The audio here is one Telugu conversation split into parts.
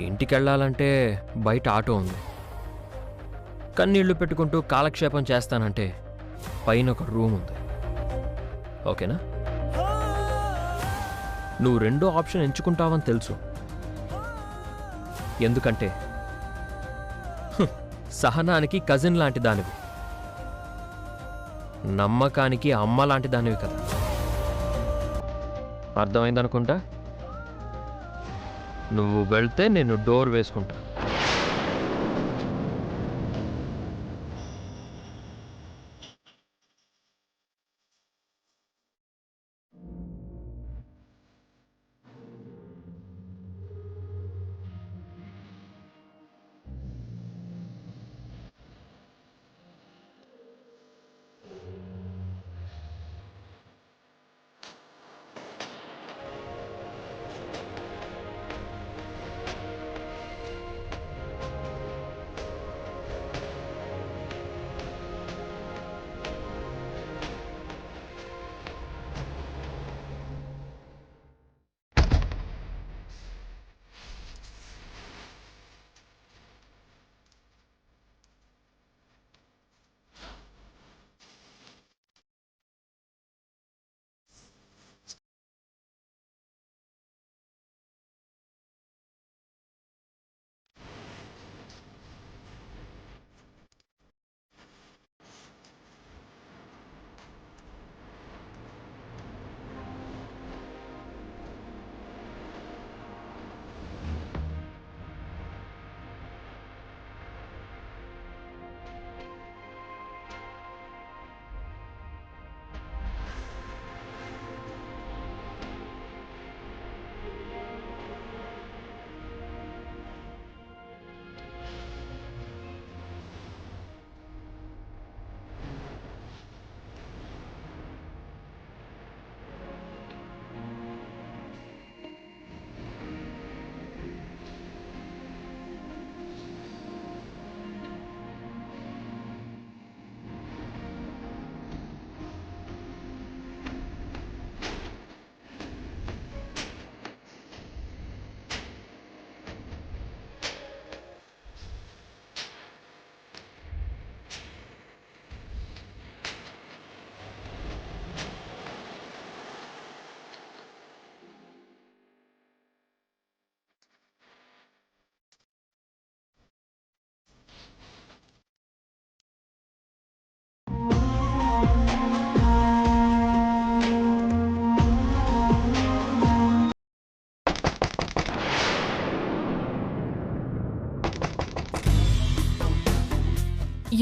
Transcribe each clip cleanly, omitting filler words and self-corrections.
ఇంటికెళ్ళాలంటే బయట ఆటో ఉంది. కన్నీళ్లు పెట్టుకుంటూ కాలక్షేపం చేస్తానంటే పైన ఒక రూమ్ ఉంది. ఓకేనా? నువ్వు రెండో ఆప్షన్ ఎంచుకుంటావని తెలుసు. ఎందుకంటే సహనానికి కజిన్ లాంటి దానివి, నమ్మకానికి అమ్మ లాంటి దానివి కదా. అర్థమైందనుకుంటా. నువ్వు వెళ్తే నేను డోర్ వేసుకుంటా.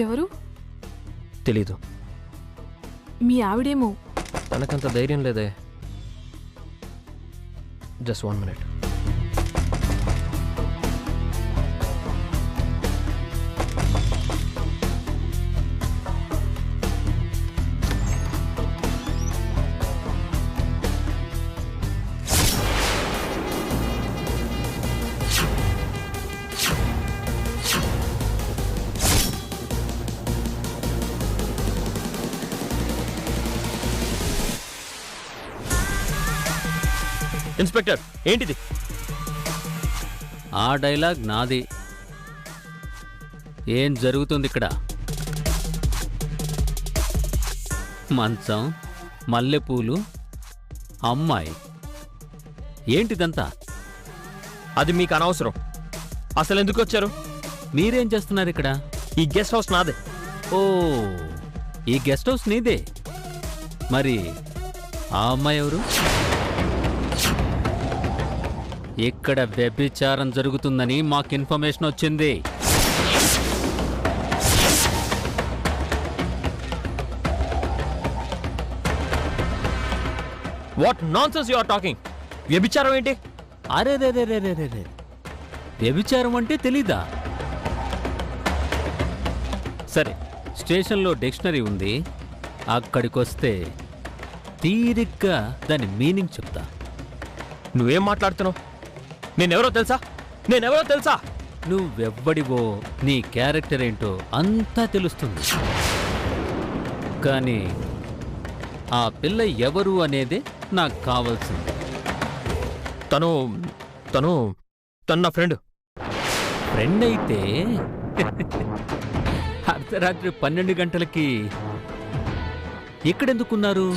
ఎవరు? తెలీదు. మీ ఆవిడేమో. తనకంత ధైర్యం లేదే. Just 1 minute. ఇన్స్పెక్టర్, ఏంటిది? ఆ డైలాగ్ నాది. ఏం జరుగుతుంది ఇక్కడ? మంచం, మల్లెపూలు, అమ్మాయి, ఏంటిదంతా? అది మీకు అనవసరం. అసలు ఎందుకు వచ్చారు? మీరేం చేస్తున్నారు ఇక్కడ? ఈ గెస్ట్ హౌస్ నాదే. ఓ, ఈ గెస్ట్ హౌస్ నీదే. మరి ఆ అమ్మాయి ఎవరు? ఇక్కడ వ్యభిచారం జరుగుతుందని మాకు ఇన్ఫర్మేషన్ వచ్చింది. What nonsense you are talking? వ్యభిచారం ఏంటి? అరే రే రే రే రే రే, వ్యభిచారం అంటే తెలీదా? సరే, స్టేషన్లో డిక్షనరీ ఉంది, అక్కడికొస్తే తీరిగ్గా దాని మీనింగ్ చెప్తా. నువ్వేం మాట్లాడుతున్నావు? నేనెవరో తెలుసా? నువ్వెవ్వడివో, నీ క్యారెక్టర్ ఏంటో అంతా తెలుస్తుంది. కానీ ఆ పిల్ల ఎవరు అనేదే నాకు కావాల్సింది. తను నా ఫ్రెండ్. ఫ్రెండ్ అయితే అర్ధరాత్రి 12 గంటలకి ఇక్కడెందుకున్నారు?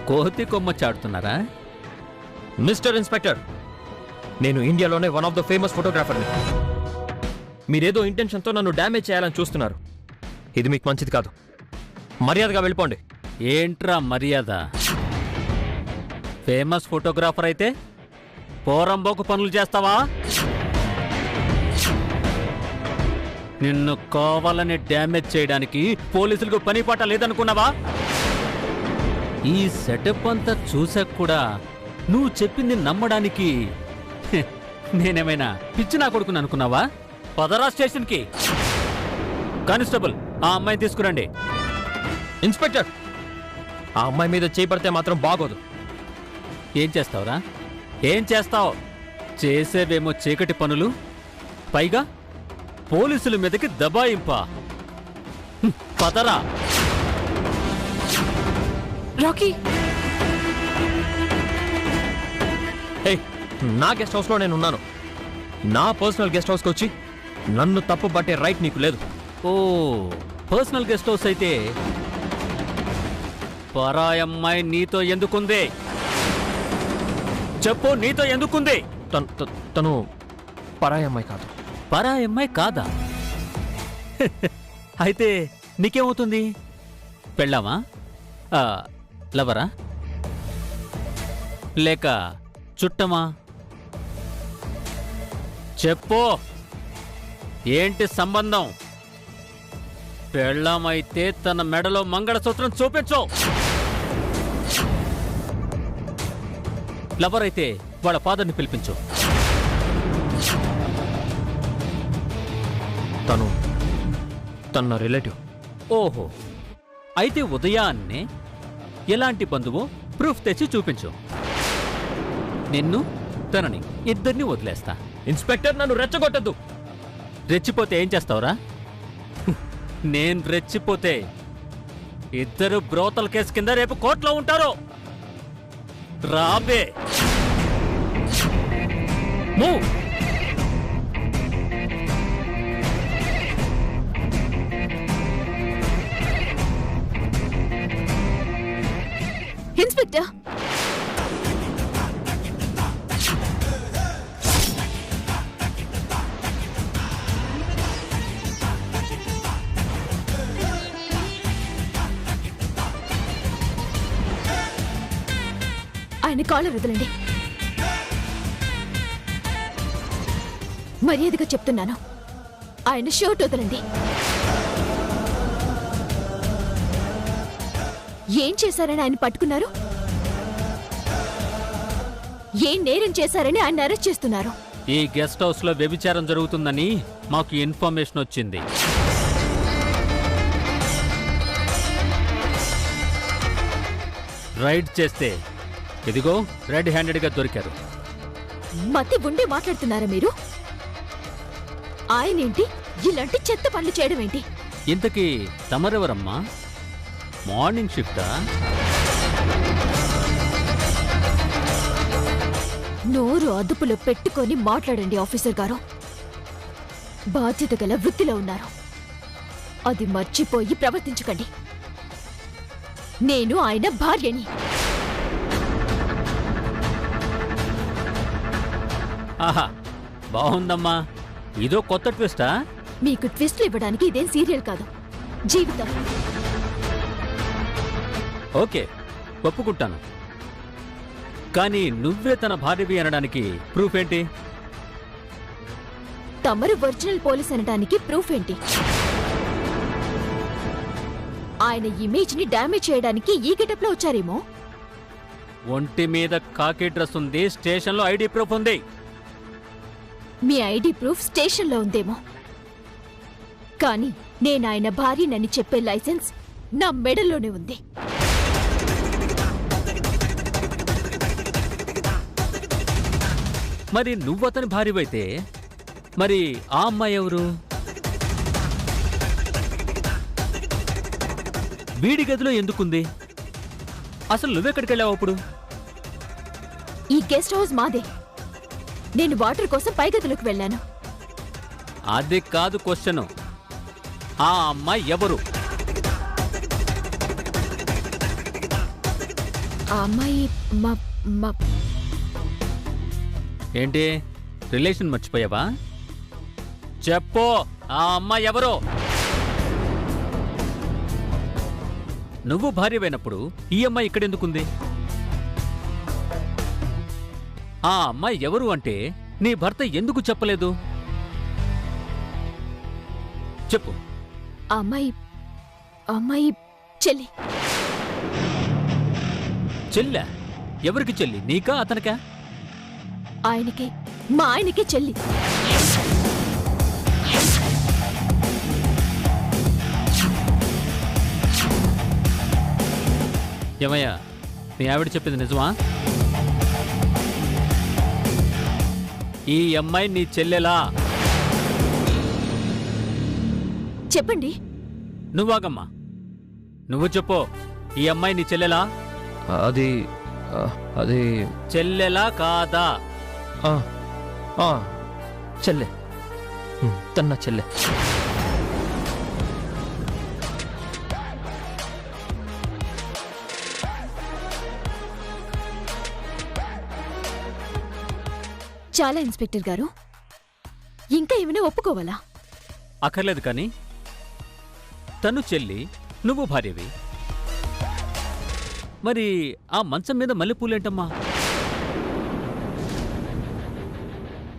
కోతి కొమ్మ చాడుతున్నారా? మిస్టర్ ఇన్స్పెక్టర్, నేను ఇండియాలోనే వన్ ఆఫ్ ద ఫేమస్ ఫోటోగ్రాఫర్ని. మీరేదో ఇంటెన్షన్తో నన్ను డ్యామేజ్ చేయాలని చూస్తున్నారు. ఇది మీకు మంచిది కాదు. మర్యాదగా వెళ్ళిపోండి. ఏంట్రా మర్యాద? ఫేమస్ ఫోటోగ్రాఫర్ అయితే పోరంబోకు పనులు చేస్తావా? నిన్ను కావాలని డ్యామేజ్ చేయడానికి పోలీసులకు పని పాట లేదనుకున్నావా? ఈ సెటప్ అంతా చూసాక కూడా నువ్వు చెప్పింది నమ్మడానికి నేనేమైనా పిచ్చి నా కొడుకుని అనుకున్నావా? పదరా స్టేషన్కి. కానిస్టేబుల్, ఆ అమ్మాయిని తీసుకురండి. ఇన్స్పెక్టర్, ఆ అమ్మాయి మీద చేపడితే మాత్రం బాగోదు. ఏం చేస్తావురా? ఏం చేస్తావు? చేసేవేమో చీకటి పనులు, పైగా పోలీసుల మీదకి దబాయింపా. పదరా. రాకీ, హే, నా గెస్ట్ హౌస్లో నేను ఉన్నాను. నా పర్సనల్ గెస్ట్ హౌస్కి వచ్చి నన్ను తప్పు పట్టే రైట్ నీకు లేదు. ఓ, పర్సనల్ గెస్ట్ హౌస్ అయితే పరాయమ్మాయి నీతో ఎందుకుంది? చెప్పు, నీతో ఎందుకుంది? తను పరాయి అమ్మాయి కాదు. పరాయమ్మాయి కాదా? అయితే నీకేమవుతుంది? పెళ్ళామా? లవరా? లేక చుట్టమా? చెప్పు, ఏంటి సంబంధం? పెళ్ళామైతే తన మెడలో మంగళసూత్రం చూపించు. లవర్ అయితే వాళ్ళ ఫాదర్ని పిలిపించు. తన రిలేటివ్. ఓహో, అయితే ఉదయాన్నే ఎలాంటి బంధువో ప్రూఫ్ తెచ్చి చూపించు. నిన్ను తనని ఇద్దరిని వదిలేస్తా. ఇన్స్పెక్టర్, నన్ను రెచ్చగొట్టద్దు. రెచ్చిపోతే ఏం చేస్తావురా? నేను రెచ్చిపోతే ఇద్దరు బ్రోతల్ కేసు కింద రేపు కోర్టులో ఉంటారు. రాబే. మూవ్. ఇన్స్పెక్టర్, ఆయన కాలర్ వదలండి. మర్యాదగా చెప్తున్నాను, ఆయన షర్ట్ వదలండి. ఏం చేశారని ఆయన పట్టుకున్నారు? ఏం నేరం చేశారని ఆయన అరెస్ట్ చేస్తున్నారు? ఈ గెస్ట్ హౌస్ లో వ్యభిచారం జరుగుతుందని మాకు ఇన్ఫర్మేషన్ వచ్చింది. రైడ్ చేస్తే ఇదిగో రెడ్ హ్యాండెడ్ గా దొరికారు. మతి ఉండే మాట్లాడుతున్నారా మీరు? ఆయనేంటి ఇలాంటి చెత్త పనులు చేయడం ఏంటి? ఇంతకీ తమరెవరమ్మా? మార్నింగ్ షిఫ్టా? నోరు అదుపులో పెట్టుకొని మాట్లాడండి ఆఫీసర్ గారు. బాధ్యత గల వృత్తిలో ఉన్నారు, అది మర్చిపోయి ప్రవర్తించకండి. నేను ఆయన భార్యని. ఆహా, బాగుందమ్మా. ఇదో కొత్త ట్విస్టా? మీకు ట్విస్ట్లు ఇవ్వడానికి ఇదేం సీరియల్ కాదు, జీవితం. ఓకే, ఒప్పుకుంటాను. కానీ నువ్వే తన భార్యవి అనడానికి ప్రూఫ్ ఏంటి? తమరు ఒరిజినల్ పోలీస్ అనడానికి ప్రూఫ్ ఏంటి? ఆయన ఇమేజ్ ని డ్యామేజ్ చేయడానికి ఈ గెటప్ లో వచ్చారేమో. ఒంటి మీద కాకి డ్రెస్ ఉంది, స్టేషన్లో ఐడి ప్రూఫ్ ఉంది. మీ ఐడి ప్రూఫ్ స్టేషన్లో ఉందేమో, కానీ నేను ఆయన భార్యనని చెప్పే లైసెన్స్ నా మెడల్లోనే ఉంది. మరి నువ్వతని భార్యవైతే మరి ఆ అమ్మాయి ఎవరు? వీడి గదిలో ఎందుకుంది? అసలు నువ్వెక్కడికి వెళ్ళావు అప్పుడు? ఈ గెస్ట్ హౌస్ మాదే. నేను వాటర్ కోసం పైగదిలోకి వెళ్ళాను. అది కాదు క్వశ్చన్. ఆ అమ్మాయి ఎవరు? ఆ అమ్మాయి మా మా ఏంటి రిలేషన్ మర్చిపోయావా? చెప్పు, ఆ అమ్మాయి ఎవరు? నువ్వు భార్యవైనప్పుడు ఈ అమ్మాయి ఇక్కడెందుకుంది? ఆ అమ్మాయి ఎవరు అంటే నీ భర్త ఎందుకు చెప్పలేదు? చెప్పు. ఆ అమ్మాయి చెల్లి. చెల్లా? ఎవరికి చెల్లి? నీకా అతనికా? ఆయనకే, మా ఆయనకే చెల్లి. ఏమయ్యా, మీ ఆవిడ చెప్పింది నిజమా? ఈ అమ్మాయి నీ చెల్లెలా? చెప్పండి. నువ్వాగమ్మా, నువ్వు చెప్పు. ఈ అమ్మాయి నీ చెల్లెలా? అది అది చెల్లెలా కాదా? ఆ, ఆ, చెల్లె. తన చెల్లె. చాలా ఇన్స్పెక్టర్ గారు, ఇంకా ఏమైనా ఒప్పుకోవాలా? అక్కర్లేదు కానీ తను చెల్లి, నువ్వు భార్యవి. మరి ఆ మంచం మీద మల్లెపూలేంటమ్మా?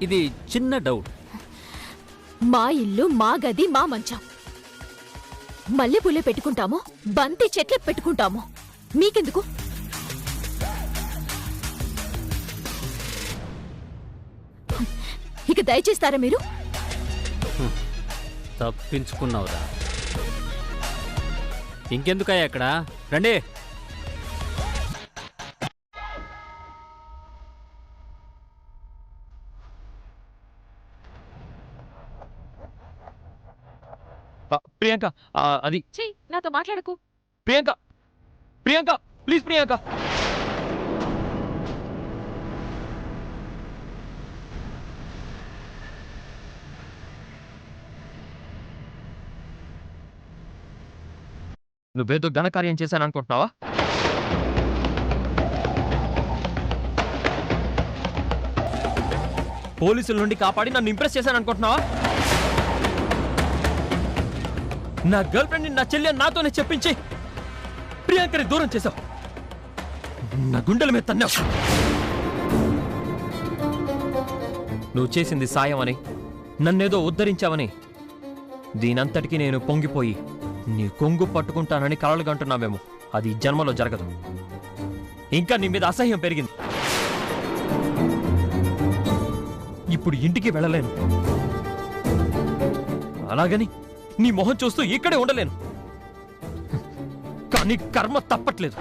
ఇది చిన్న డౌట్. మా ఇల్లు, మా గది, మా మంచం. మల్లెపూలే పెట్టుకుంటామో, బంతి చెట్లే పెట్టుకుంటామో, మీకెందుకు? ఇక దయచేస్తారా మీరు? తప్పించుకున్నావురా. ఇంకెందుకయ్యా అక్కడ? రండి. ప్రియాంక, అది నాతో మాట్లాడకు. ప్రియాంక, ప్రియాంక, ప్లీజ్ ప్రియాంక. నువ్వేదో ఘనకార్యం చేశాననుకుంటున్నావా? పోలీసుల నుండి కాపాడి నన్ను ఇంప్రెస్ చేశాననుకుంటున్నావా? నా గర్ల్ ఫ్రెండ్ని నా చెల్లి నాతోనే చెప్పించి ప్రియాంకని దూరం చేశావు. నా గుండెల మీద తన్నావు. నువ్వు చేసింది సాయం అని, నన్నేదో ఉద్ధరించావని దీనంతటికీ నేను పొంగిపోయి నీ కొంగు పట్టుకుంటానని కలలుగంటున్నావేమో. అది జన్మలో జరగదు. ఇంకా నీ మీద అసహ్యం పెరిగింది. ఇప్పుడు ఇంటికి వెళ్ళలేను. అలాగని నీ మొహం చూస్తూ ఇక్కడే ఉండలేను. కానీ కర్మ తప్పట్లేదు.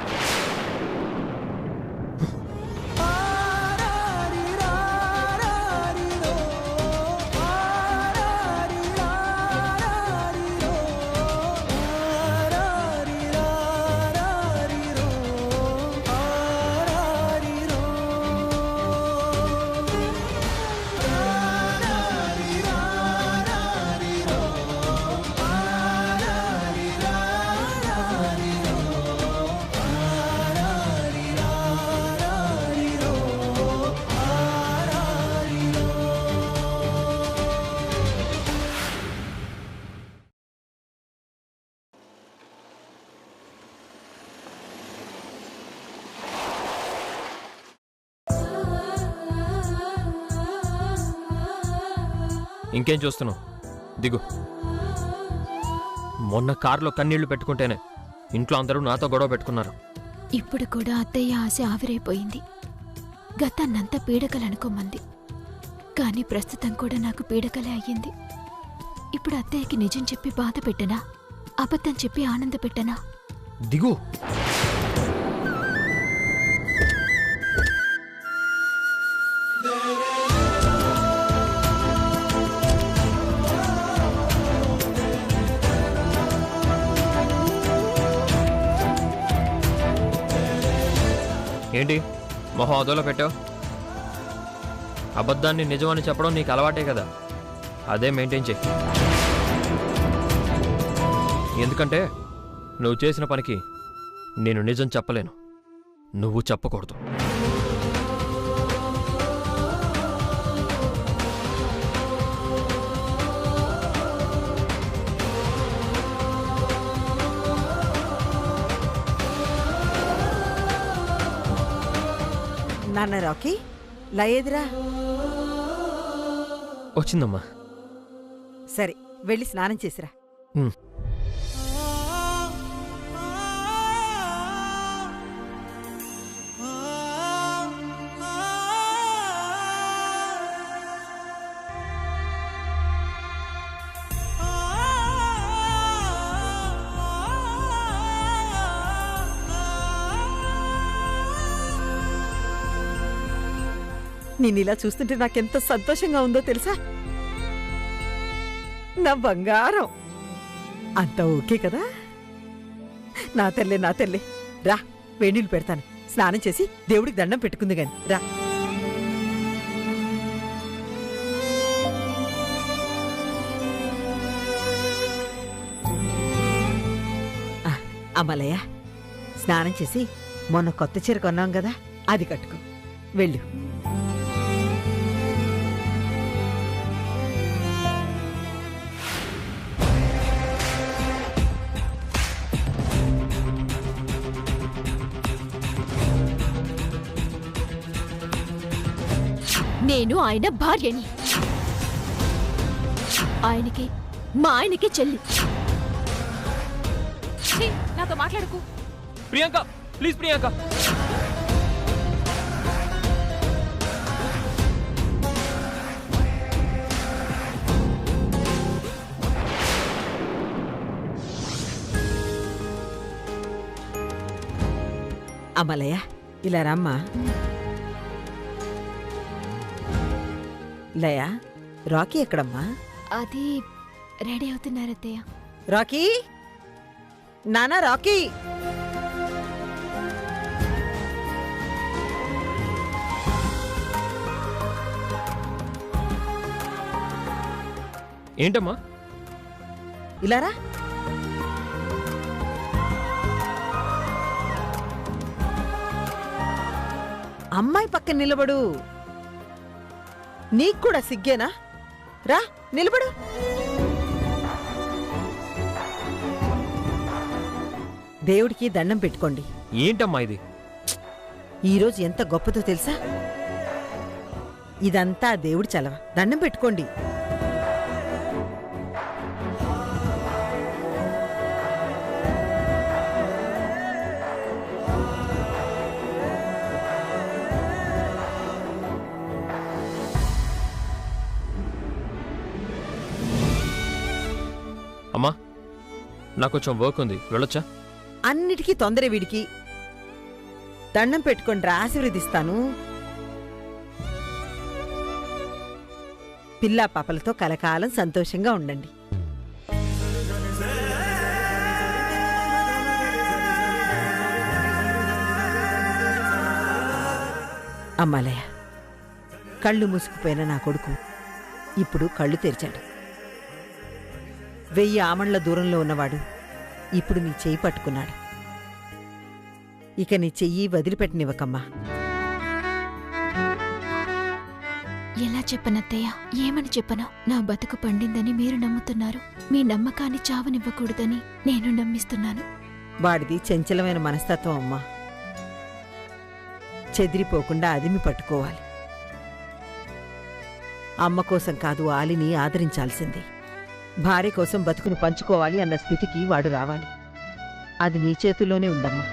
ఇంకేం చూస్తున్నావు? దిగు. మొన్న కారులో కన్నీళ్లు పెట్టుకుంటేనే ఇంట్లో అందరూ నాతో గొడవ పెట్టుకున్నారు. ఇప్పుడు కూడా అత్తయ్య ఆశ ఆవిరైపోయింది. గతాన్నంతా పీడకలనుకోమంది, కానీ ప్రస్తుతం కూడా నాకు పీడకలే అయ్యింది. ఇప్పుడు అత్తయ్యకి నిజం చెప్పి బాధ పెట్టనా, అబద్ధం చెప్పి ఆనంద పెట్టనా? దిగు. ఏంటి మొహం అదోలో పెట్టావు? అబద్ధాన్ని నిజమని చెప్పడం నీకు అలవాటే కదా, అదే మెయింటైన్ చెయ్యి. ఎందుకంటే నువ్వు చేసిన పనికి నేను నిజం చెప్పలేను, నువ్వు చెప్పకూడదు. నాన్న రాకీ, లయేదిరా? వచ్చిందమ్మా. సరే, వెళ్ళి స్నానం చేసిరా. ఉమ్. నేనిలా చూస్తుంటే నాకెంత సంతోషంగా ఉందో తెలుసా? నా బంగారం అంతా ఓకే కదా? నా తల్లే, నా తల్లే, రా వేణీళ్ళు పెడతాను. స్నానం చేసి దేవుడికి దండం పెట్టుకుంది గాని రా. అమలయ్య, స్నానం చేసి మొన్న కొత్త చీర కొన్నాం కదా, అది కట్టుకో. వెళ్ళు. నేను ఆయన భార్యని, ఆయనకి మా ఆయనకి చెల్లి. నాతో మాట్లాడకు. ప్రియాంక, ప్లీజ్ ప్రియాంక. అమలయ్య, ఇలా రామ్మా. లయ, రాకీ ఎక్కడమ్మా? అది రెడీ అవుతున్నారత్తయ్య. రాకీ, నానా రాకీ. ఏంటమ్మా? ఇలా రా. అమ్మాయి పక్కన నిలబడు. నీకు కూడా సిగ్గేనా? రా నిలబడు. దేవుడికి దండం పెట్టుకోండి. ఏంటమ్మా ఇది? ఈరోజు ఎంత గొప్పదో తెలుసా? ఇదంతా దేవుడి చలవ. దండం పెట్టుకోండి. అమ్మా, నాకు కొంచెం వర్క్ ఉంది, వెళ్ళొచ్చా? అన్నిటికీ తొందర వీడికి. దండం పెట్టుకోండి, ఆశీర్వదిస్తాను. పిల్లా పాపలతో కలకాలం సంతోషంగా ఉండండి. అమ్మాలయ్య, కళ్ళు మూసుకుపోయిన నా కొడుకు ఇప్పుడు కళ్ళు తెరిచాడు. 1000 ఆమళ్ల దూరంలో ఉన్నవాడు ఇప్పుడు నీ చెయ్యి పట్టుకున్నాడు. ఇక నీ చెయ్యి వదిలిపెట్టనివ్వకమ్మా. ఎలా చెప్పనత్తయ్య? ఏమని చెప్పను? నా బతుకు పండిందని మీరు నమ్ముతున్నారు. మీ నమ్మకాన్ని చావనివ్వకూడదని నేను నమ్మిస్తున్నాను. వాడిది చంచలమైన మనస్తత్వం అమ్మా. చెదిరిపోకుండా అదిమి పట్టుకోవాలి. అమ్మ కోసం కాదు, ఆలిని ఆదరించాల్సింది. భార్య కోసం బతుకును పంచుకోవాలి అన్న స్థితికి వాడు రావాలి. అది నీ చేతుల్లోనే ఉందమ్మా.